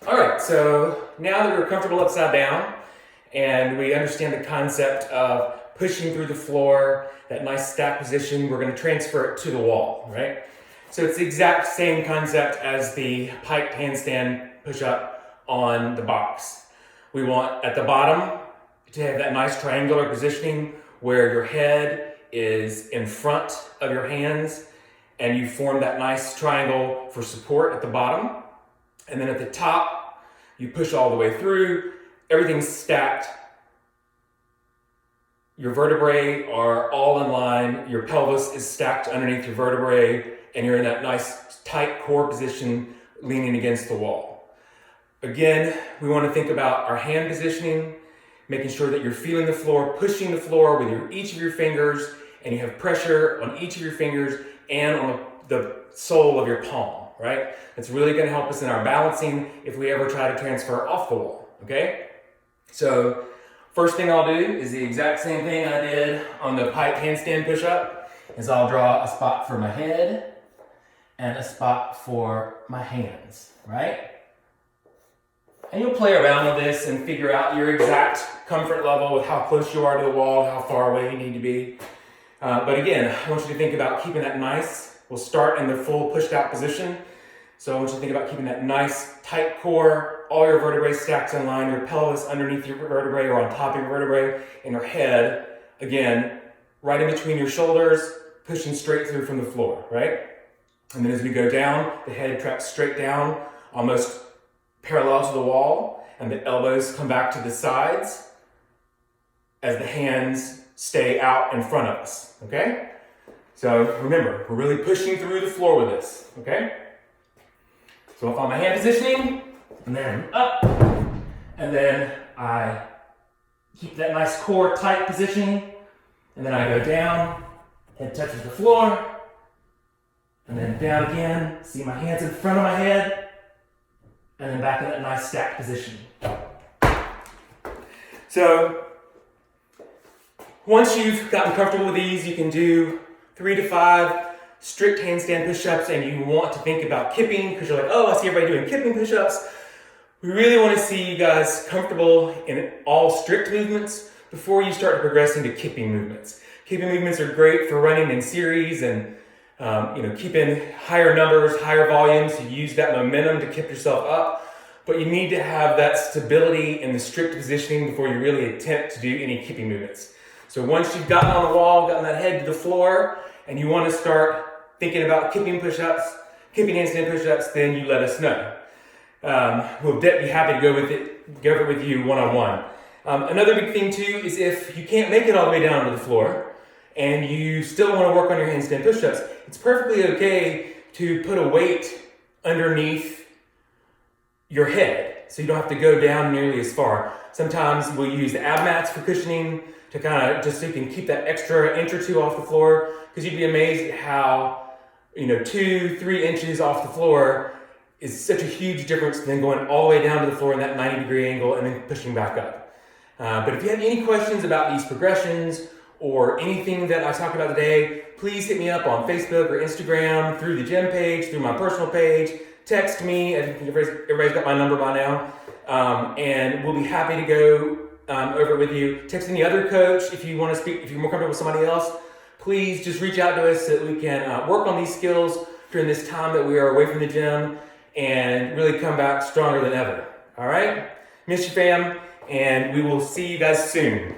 All right, so now that we're comfortable upside down and we understand the concept of pushing through the floor, that nice stack position, we're going to transfer it to the wall, right? So it's the exact same concept as the pike handstand push-up on the box. We want at the bottom to have that nice triangular positioning where your head is in front of your hands and you form that nice triangle for support at the bottom. And then at the top, you push all the way through, everything's stacked. Your vertebrae are all in line, your pelvis is stacked underneath your vertebrae, and you're in that nice tight core position leaning against the wall. Again, we want to think about our hand positioning, making sure that you're feeling the floor, pushing the floor with each of your fingers, and you have pressure on each of your fingers and on the sole of your palm, right? It's really going to help us in our balancing if we ever try to transfer off the wall, okay? So first thing I'll do is the exact same thing I did on the pike handstand push-up, is I'll draw a spot for my head and a spot for my hands, right? And you'll play around with this and figure out your exact comfort level with how close you are to the wall, how far away you need to be. But again, I want you to think about keeping that nice. We'll start in the full pushed out position. So I want you to think about keeping that nice tight core, all your vertebrae stacked in line, your pelvis underneath your vertebrae or on top of your vertebrae, and your head, again, right in between your shoulders, pushing straight through from the floor, right? And then as we go down, the head traps straight down, almost parallel to the wall, and the elbows come back to the sides as the hands stay out in front of us, okay? So remember, we're really pushing through the floor with this, okay? So I'll find my hand positioning, and then up, and then I keep that nice core tight positioning, and then I go down, head touches the floor, and then down again, see my hands in front of my head, and then back in that nice stack position. So once you've gotten comfortable with these, you can do 3 to 5 strict handstand push-ups, and you want to think about kipping because you're like, oh, I see everybody doing kipping push-ups. We really want to see you guys comfortable in all strict movements before you start to progress into kipping movements. Kipping movements are great for running in series and keeping higher numbers, higher volumes. You use that momentum to kip yourself up, but you need to have that stability in the strict positioning before you really attempt to do any kipping movements. So once you've gotten on the wall, gotten that head to the floor, and you want to start thinking about kipping push-ups, kipping handstand push-ups, then you let us know. We'll be happy to go over it with you one-on-one. Another big thing too is if you can't make it all the way down to the floor and you still want to work on your handstand push-ups, it's perfectly okay to put a weight underneath your head so you don't have to go down nearly as far. Sometimes we'll use the ab mats for cushioning to kind of just so you can keep that extra inch or two off the floor, because you'd be amazed at how 2-3 inches off the floor is such a huge difference than going all the way down to the floor in that 90-degree angle and then pushing back up. But if you have any questions about these progressions or anything that I talked about today, please hit me up on Facebook or Instagram, through the gym page, through my personal page. Text me. I think everybody's got my number by now. And we'll be happy to go over it with you. Text any other coach if you want to speak, if you're more comfortable with somebody else. Please just reach out to us so that we can work on these skills during this time that we are away from the gym and really come back stronger than ever. All right? Miss you, fam, and we will see you guys soon.